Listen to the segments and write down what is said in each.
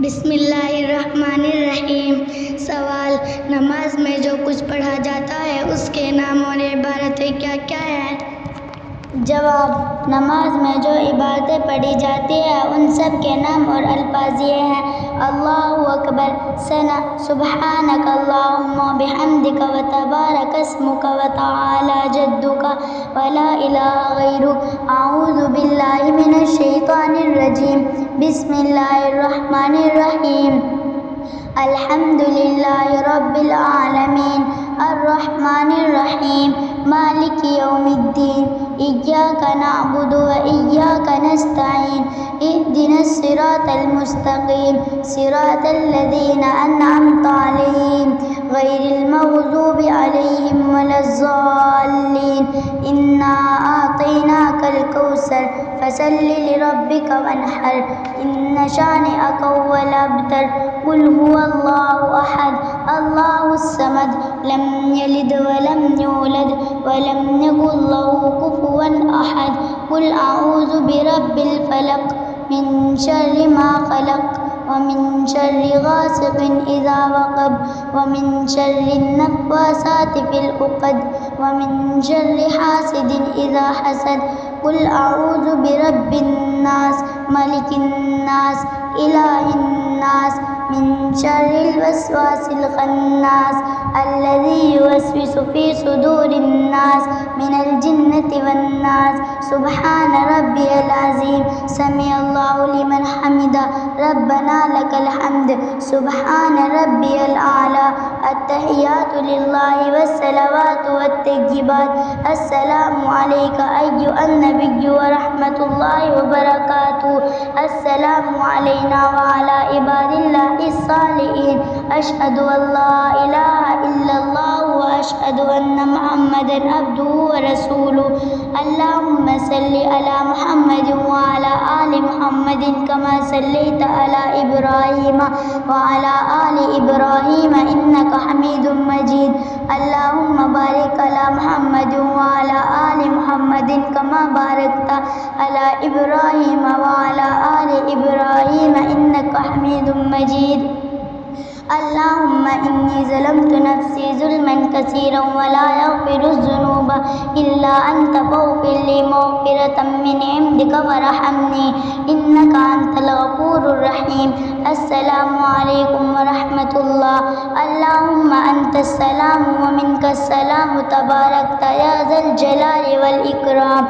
बिस्मिल्लाहिर्रहमानिर्रहीम। सवाल: नमाज में जो कुछ पढ़ा जाता है उसके नाम और इबारतें क्या क्या हैं? जवाब: नमाज में जो इबारतें पढ़ी जाती है उन सब के नाम और अल्फाज ये हैं: अल्लाहु अकबर, सना, सुब्हानक अल्लाहुम्मा बिहम्दिका व तबारक अस्मुका व तआला जद्दुका व ला इलाहा गैरुक, अऊज़ु बिल्लाहि मिनश शैतानिर रजीम, बिस्मिल्लाहिर्रहमानिर्रहीम, अल्हम्दुलिल्लाहि रब्बिल आलमीन, अर्रहमानिर्रहीम, मालिकि यौमिद्दीन, इय्याका नअबुदु व इय्याका नस्तईन, इहदिनस सिरातल मुस्तकीम, सिरातल लज़ीना अन्अमता अलैहिम, गैरिल मग़ज़ूबि अलैहिम वलज़्ज़ाल्लीन। इन्ना आतैनाकल कौसर फसल्लि लिरब्बिका वन्हर, इन्न शानिअका हुवल अब्तर। कुल हुवल्लाहु अहद, अल्लाहुस समद, लम यलिद वलम यूलद वलम यकुल लहू कुफुवन अहद। कुल अऊज़ु बिरब्बिल फलक, मिन शर्रि मा खलक, व मिन शर्रि गासिकिन इज़ा वक़ब, व मिन शर्रिन नफ़्फ़ासाति फ़िल उक़द, व मिन शर्रि हासिदिन इज़ा हसद। कुल अऊज़ु बिरब्बिन नास, मलिकिन नास, इलाहिन नास, मिन शर्रिल वस्वासिल खन्नास, अल्लज़ी युवस्विसु फ़ी सुदूरिन नास, मिनल जिन्नति वन्नास। सुब्हान रब्बियल अज़ीम, समिअल्लाहु लिमन हमिदा, रब्बना लकल हम्द, सुब्हान रब्बियल आला। अत्तहियातु लिल्लाहि वस्सलावातु वत्तय्यिबात, अस्सलामु अलैका अय्युहन नबिय्यु व रहमतुल्लाहि व बरकातुहू, अस्सलामु अलैना व अला इबादिल्लाहिस सालिहीन, अशहदु अल्ला इलाहा इल्लल्लाहु व अशहदु अन्ना मुहम्मदन अब्दुहु व रसूलुहु। अल्लाहुम्मा सल्लि अला मुहम्मदिन व अला आलि मुहम्मदिन कमा सल्लैता अला इब्राहीम व अला आलि इब्राहीम इन्नका हमीदुम मजीद। अल्लाहुम्मा बारिक अला मुहम्मदिन व अला आलि मुहम्मदिन कमा बारकता अला इब्राहीम व अला आलि इब्राहीम इन्नका हमीदुम मजीद। अल्लाहुम्मा इन्नी ज़लमतु नफ़्सी ज़ुल्मन कसीरन व ला यग़फ़िरुज़्ज़ुनूबा इल्ला अंत फ़ग़फ़िर ली मग़फ़िरतम मिन इंदिका वरहमनी, इन्नका अंतल गफ़ूरुर रहीम। अस्सलामु अलैकुम व रहमतुल्लाह। अल्लाहुम्मा अंतस्सलामु व मिनकस्सलामु तबारकता या ज़ल जलाली वल इकराम।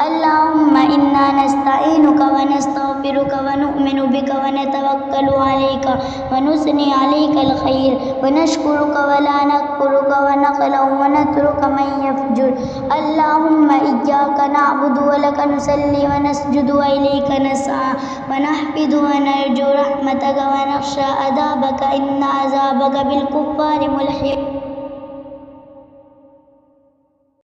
अल्लाहुम्मा इन्ना नस्तईनुका व नस्तग़फ़िरुका व नुअ्मिनु बिका व नतवक्कलु अलैका व नुस्नी अलैकल खैर व नशकुरुका व ला नकफ़ुरुका व नख़लउ व नतरुकु मन यफ़जुर। अल्लाहुम्मा इय्याका नअबुदु व लका नुसल्ली व नसजुदु व इलैका नसअ व नहफ़िदु व नरजू रहमतका व नख़शा अज़ाबका, इन्न अज़ाबका बिल कुफ़्फ़ारि मुल्हिक़।